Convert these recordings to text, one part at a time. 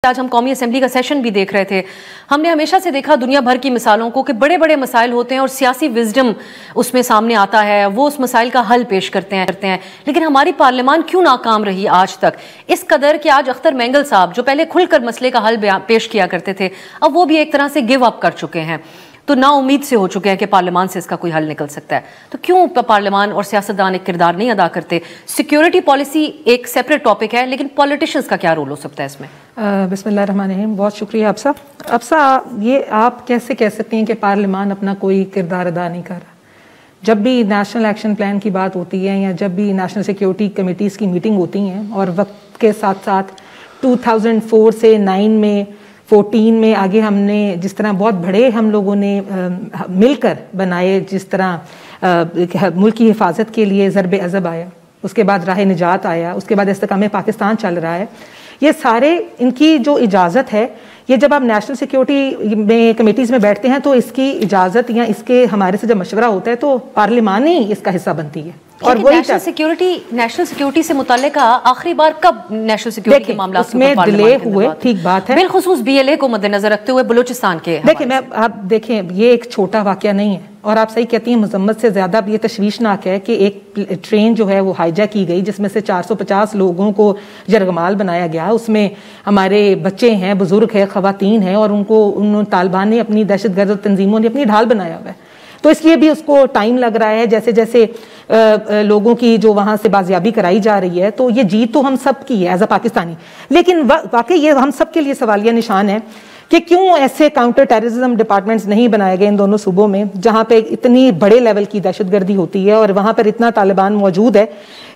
आज हम कौमी असेंबली का सेशन भी देख रहे थे। हमने हमेशा से देखा दुनिया भर की मिसालों को कि बड़े बड़े मसाइल होते हैं और सियासी विजडम उसमें सामने आता है, वो उस मसाइल का हल पेश करते हैं। लेकिन हमारी पार्लियामान क्यों नाकाम रही आज तक? इस कदर कि आज अख्तर मेंगल साहब जो पहले खुलकर मसले का हल पेश किया करते थे, अब वो भी एक तरह से गिव अप कर चुके हैं, तो ना उम्मीद से हो चुके हैं कि पार्लियामान से इसका कोई हल निकल सकता है। तो क्यों पार्लियामान और सियासतदान एक किरदार नहीं अदा करते? सिक्योरिटी पॉलिसी एक सेपरेट टॉपिक है, लेकिन पॉलिटिशियंस का क्या रोल हो सकता है इसमें? बिस्मिल्लाहिर्रहमानिर्रहीम, बहुत शुक्रिया अब्सा। ये आप कैसे कह सकते हैं कि पार्लियामान अपना कोई किरदार अदा नहीं कर रहा? जब भी नेशनल एक्शन प्लान की बात होती है या जब भी नेशनल सिक्योरिटी कमेटीज़ की मीटिंग होती हैं, और वक्त के साथ साथ 2004 से 9 में 14 में आगे हमने जिस तरह बहुत बड़े हम लोगों ने मिलकर बनाए, जिस तरह मुल्क की हिफाजत के लिए ज़रब अज़ब आया, उसके बाद राह निजात आया, उसके बाद इस्तेकाम पाकिस्तान चल रहा है, ये सारे इनकी जो इजाज़त है, ये जब आप नेशनल सिक्योरिटी में कमेटीज़ में बैठते हैं तो इसकी इजाज़त या इसके हमारे से जब मशवरा होता है तो पार्लियामान ही इसका हिस्सा बनती है। और वही नेशनल सिक्योरिटी से मुताल्लिक आखिरी बार कब नेशनल सिक्योरिटी के मामला उसमें डिले हुए, ठीक बात है, बिलखुसूस BLA को मद्देनजर रखते हुए बलूचिस्तान के। देखिए आप देखें, ये एक छोटा वाकया नहीं है, और आप सही कहती हैं, मजम्मत से ज्यादा ये तशवीशनाक है कि एक ट्रेन जो है वो हाईजैक की गई, जिसमें से 450 लोगों को यरगमाल बनाया गया। उसमें हमारे बच्चे हैं, बुजुर्ग है, खवातीन हैं, और उन तालिबान ने अपनी दहशतगर्द तंजीमों ने अपनी ढाल बनाया हुआ है। तो इसलिए भी उसको टाइम लग रहा है, जैसे जैसे लोगों की जो वहां से बाजियाबी कराई जा रही है। तो ये जीत तो हम सब की है एज अ पाकिस्तानी, लेकिन वाकई ये हम सब के लिए सवालिया निशान है कि क्यों ऐसे काउंटर टेररिज्म डिपार्टमेंट्स नहीं बनाए गए इन दोनों सूबों में, जहां पे इतनी बड़े लेवल की दहशतगर्दी होती है और वहां पर इतना तालिबान मौजूद है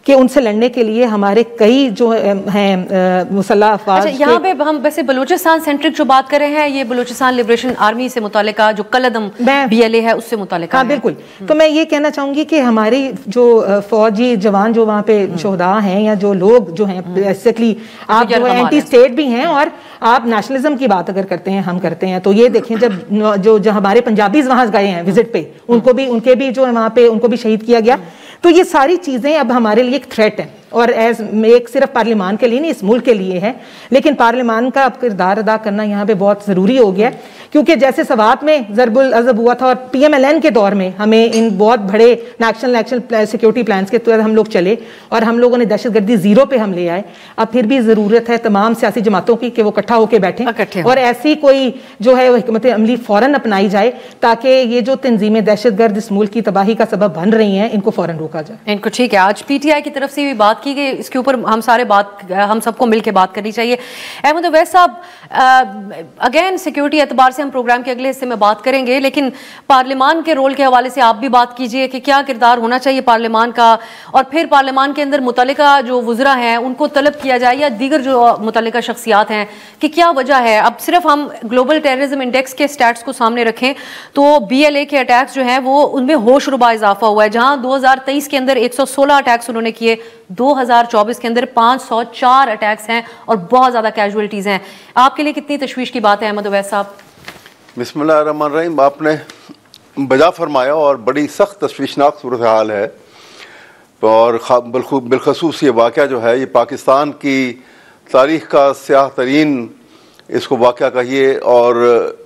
कि उनसे लड़ने के लिए हमारे कई जो हैं मुसल्लह अफवाज। अच्छा, यहाँ पे हम वैसे बलूचिस्तान सेंट्रिक जो बात कर रहे हैं, ये बलूचिस्तान लिबरेशन आर्मी से मुतालिका जो कलअदम BLA है उससे मुतालिका। हाँ बिल्कुल। तो मैं ये कहना चाहूंगी कि हमारी जो फौजी जवान जो वहाँ पे शोहदा हैं, या जो लोग जो हैं बेसिकली आप जो एंटी स्टेट भी हैं, और आप नेशनलिज्म की बात अगर करते हैं, हम करते हैं, तो ये देखें जब जो हमारे पंजाबीज वहां गए हैं विजिट पे, उनके भी जो है वहाँ पे उनको भी शहीद किया गया। तो ये सारी चीजें अब हमारे लिए एक थ्रेट है, और एक सिर्फ पार्लियामान के लिए नहीं, इस मुल्क के लिए है। लेकिन पार्लियामान का अब किरदार अदा करना यहाँ पे बहुत जरूरी हो गया, क्योंकि जैसे सवात में ज़रबुल अज़ब हुआ था, और PMLN के दौर में हमें इन बहुत बड़े नेशनल एक्शन सिक्योरिटी प्लान्स के तहत हम लोग चले और हम लोगों ने दहशतगर्दी जीरो पे हम ले आए। अब फिर भी जरूरत है तमाम सियासी जमातों की कि वो इकट्ठा होकर बैठे और ऐसी कोई जो है हिकमत अमली फौरन अपनाई जाए, ताकि ये जो तंजीमें दहशतगर्द इस मुल्क की तबाही का सबब बन रही हैं, इनको फौरन रोका जाए। इनको ठीक है, आज PTI की तरफ से भी बात की गई, इसके ऊपर हम सबको मिलकर बात करनी चाहिए। अहमद अवैस साहब, अगेन सिक्योरिटी एतबार से हम प्रोग्राम के अगले हिस्से में बात करेंगे, लेकिन पार्लियामान के रोल के हवाले से आप भी बात कीजिए कि क्या किरदार होना चाहिए पार्लियामान का, और फिर पार्लियामान के अंदर मुतल्लिका जो वुज़रा हैं उनको तलब किया जाए, या दीगर जो मुतल्लिका शख्सियात हैं, कि क्या वजह है। अब सिर्फ हम ग्लोबल टेररिज्म इंडेक्स के स्टैट्स को सामने रखें तो BLA के अटैक्स जो हैं वो उनमें होशरुबा इजाफा हुआ है, जहां 2023 के अंदर 116 अटैक्स उन्होंने किए, 2024 के अंदर 504 अटैक्स हैं और बहुत ज्यादा कैजुअलिटीज हैं। आपके लिए कितनी तशवीश की बात है अहमद अवैस साहब? बिस्मिल्लाहिर्रहमानिर्रहीम, आपने बजा फरमाया, और बड़ी सख्त तशवीशनाक सूरत हाल है। और बिलखसूस ये वाक़या जो है, ये पाकिस्तान की तारीख़ का स्याह तरीन इसको वाक़या कहिए, और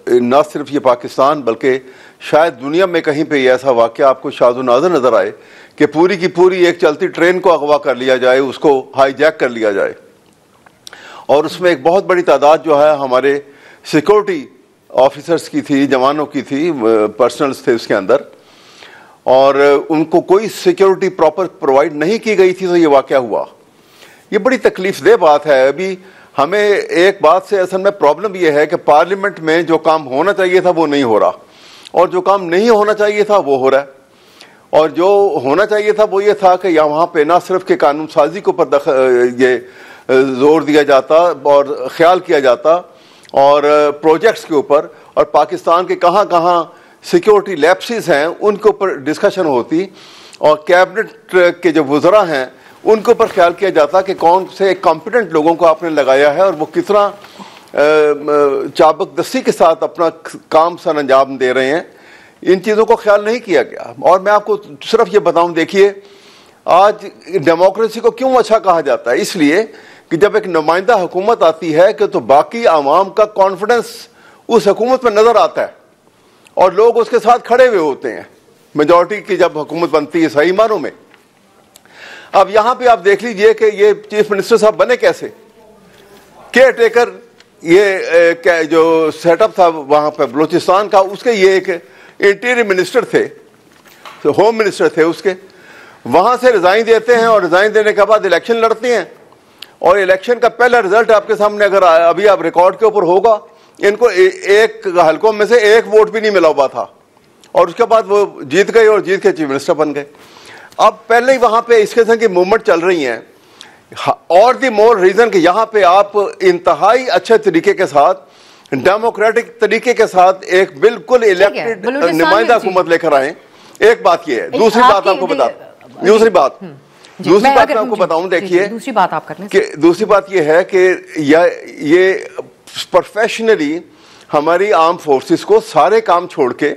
न सिर्फ ये पाकिस्तान बल्कि शायद दुनिया में कहीं पे ऐसा वाक़या आपको शाज़ो नाज़र नज़र आए कि पूरी की पूरी एक चलती ट्रेन को अगवा कर लिया जाए, उसको हाईजैक कर लिया जाए, और उसमें एक बहुत बड़ी तादाद जो है हमारे सिक्योरिटी ऑफिसर्स की थी, जवानों की थी, पर्सनल्स थे उसके अंदर, और उनको कोई सिक्योरिटी प्रॉपर प्रोवाइड नहीं की गई थी। तो ये वाक़या हुआ, ये बड़ी तकलीफ दे बात है। अभी हमें एक बात से असल में प्रॉब्लम यह है कि पार्लियामेंट में जो काम होना चाहिए था वो नहीं हो रहा, और जो काम नहीं होना चाहिए था वो हो रहा है। और जो होना चाहिए था वो ये था कि यहाँ वहाँ पे ना सिर्फ के कानून साजी के ऊपर ये जोर दिया जाता और ख्याल किया जाता, और प्रोजेक्ट्स के ऊपर, और पाकिस्तान के कहाँ कहाँ सिक्योरिटी लैप्सेस हैं उनके ऊपर डिस्कशन होती, और कैबिनेट के जो वुज़रा हैं उनके ऊपर ख्याल किया जाता कि कौन से कॉम्पिटेंट लोगों को आपने लगाया है और वो कितना चाबकदस्ती के साथ अपना काम सर अंजाम दे रहे हैं। इन चीज़ों को ख्याल नहीं किया गया। और मैं आपको सिर्फ ये बताऊं, देखिए आज डेमोक्रेसी को क्यों अच्छा कहा जाता है, इसलिए कि जब एक नुमाइंदा हुकूमत आती है कि तो बाकी आवाम का कॉन्फिडेंस उस हुकूमत में नजर आता है और लोग उसके साथ खड़े हुए होते हैं, मेजॉरिटी की जब हुकूमत बनती है सही मानों में। अब यहां पे आप देख लीजिए कि ये चीफ मिनिस्टर साहब बने कैसे, केयर टेकर, ये जो सेटअप था वहां पर बलूचिस्तान का, उसके ये एक इंटीरियर मिनिस्टर थे, तो होम मिनिस्टर थे उसके, वहां से रिजाइन देते हैं और रिजाइन देने के बाद इलेक्शन लड़ते हैं और इलेक्शन का पहला रिजल्ट आपके सामने अगर अभी आप रिकॉर्ड के ऊपर होगा, इनको एक हलकों में से एक वोट भी नहीं मिला हुआ था और उसके बाद वो जीत गए और जीत के चीफ मिनिस्टर बन गए। अब पहले ही वहां पे इस किस्म की मूवमेंट चल रही है और दी मोर रीजन कि यहाँ पे आप इंतहाई अच्छे तरीके के साथ डेमोक्रेटिक तरीके के साथ एक बिल्कुल इलेक्टेड नुमाइंदा हुकूमत लेकर आए। एक बात ये है, दूसरी बात आपको बता, दूसरी बात मैं आपको बताऊं, देखिए दूसरी बात आप कर लें कि दूसरी बात ये है कि ये प्रोफेशनली हमारी आर्म फोर्सेस को सारे काम छोड़ के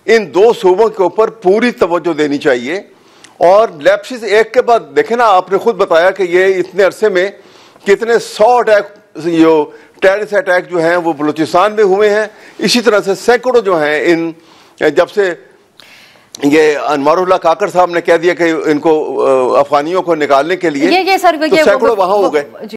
इन दो सूबों के ऊपर पूरी तवज्जो देनी चाहिए। और लैप्सेस एक के बाद देखें ना, आपने खुद बताया कि ये इतने अरसे में कितने 100 अटैक, जो टेररिस्ट अटैक जो हैं वो बलूचिस्तान में हुए हैं, इसी तरह से सैकड़ों जो हैं इन, जब से ये अनवारुल्लाह काकर साहब ने कह दिया कि इनको अफगानियों को निकालने के लिए, ये सर तो सैकड़ों वहां हो गए।